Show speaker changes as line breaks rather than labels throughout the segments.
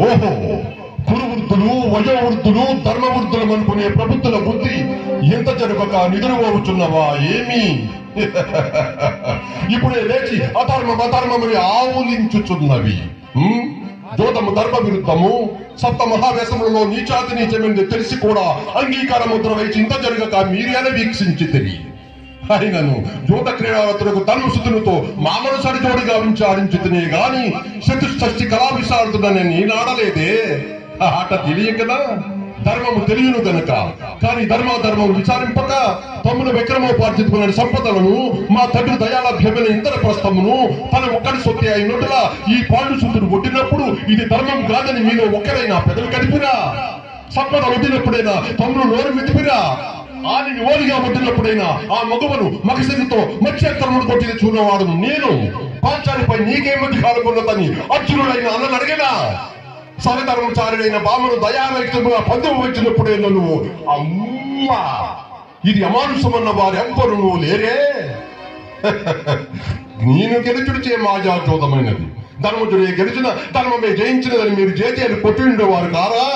ఓహో, కురువృద్ధులు వయోవృద్ధులు ధర్మవృద్ధులు అనుకునే ప్రభుత్వ బుద్ధి ఎంత జరగక నిద్రపోవచ్చున్నవా ఏమి? ఇప్పుడే లేచి అధర్మమని ఆవులించుచున్నవి. జోదము ధర్మ విరుద్ధము, సప్త మహావ్యసములలో నీచాతి నీచమైంది తెలిసి కూడా అంగీకార ముద్ర వేసి ఇంత జరగక మీరేనే వీక్షించి తెలియ. అయినను జూత క్రీడావతులకు ధర్మశుద్ధులతో మామను సరిజోడిగా ఆడించుతునే గాని చతుష్షష్టి కళాభిసారుతుడని నేనాడలేదే. ఆట తెలియకదా, ధర్మము తెలియను గనక. కానీ ధర్మము విచారింపక తమ్ముల విక్రమోపార్జితమైన సంపదలను మా తండ్రి దయాలభ్యమైన ఇంద్ర ప్రస్థమును తన ఒక్కడి సొత్తే అయినట్టుగా ఈ పాండు సూతుడు కొట్టినప్పుడు ఇది ధర్మం కాదని మీలో ఒక్కరైనా పెదవి కడిపిరా? సంపద వడ్డినప్పుడైనా తమ్ముడు నోరు మెతిపిరా? ఆడిని ఓలిగా వడ్డినప్పుడైనా ఆ మగవను మగసిరితో మత్స్యకర్ముడు కొట్టిన చూడవాడు నేను. పాంచాలిపై నీకేమతి కాలకున్నదని అర్జునుడైన అన్నను అడిగినా? సరధర్మచారుడైన బామను దయారహితంగా పందెం వచ్చినప్పుడే నువ్వు అమ్మా ఇది అమానుషమన్న వారి ఎవ్వరు నువ్వు లేరే. నేను గెలుచుడిచే మాజాచోదమైనది, ధర్మజుడే గెలిచిన ధర్మమే జయించినదని మీరు జేజేలు కొట్టిండేవారు కారా?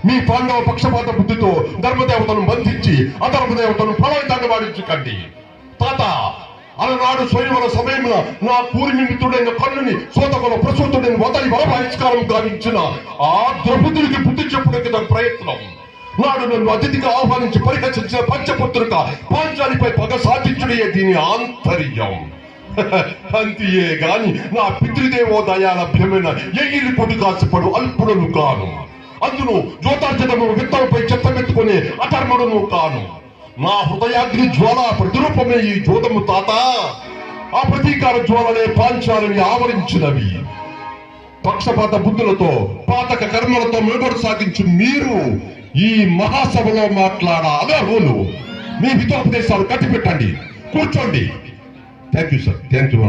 మీ పాండవ పక్షపాత బుద్ధితో ధర్మదేవతను బంధించి అధర్మదేవతను ప్రళయదండవాడించకండి. తాత, అలనాడు స్వయంవర సమయమున నా పూర్మి మిత్రుడైన కన్నుని సోతకుల ప్రసూతుడైన వదలి బలభాయిష్కారం గావించిన ఆ ద్రౌపదుడికి బుద్ధి చెప్పుడికి తన ప్రయత్నం. నాడు నన్ను అతిథిగా ఆహ్వానించి పరిహసించిన పంచపుత్రిక పాంచాలిపై పగ సాధించుడే దీని ఆంతర్యం. అంతియే గాని నా పితృదేవోదయాలభ్యమైన ఎగిరి పొడి కాసిపడు అల్పుడను కాను. అందును జ్యోతార్జనము విత్తలపై చెత్తమెత్తుకునే అధర్మడును కాను. నా హృదయాగ్ని జ్వాల ప్రతిరూపమే ఈ జోదము తాత. ఆ ప్రతీకార జ్వాలనే పాంచాలని ఆవరించినవి. పక్షపాత బుద్ధులతో పాతక కర్మలతో మెలుగడు సాగించు మీరు ఈ మహాసభలో మాట్లాడాలరులు. మీ హితోపదేశాలు కట్టిపెట్టండి, కూర్చోండి. Thank you sir, thank you.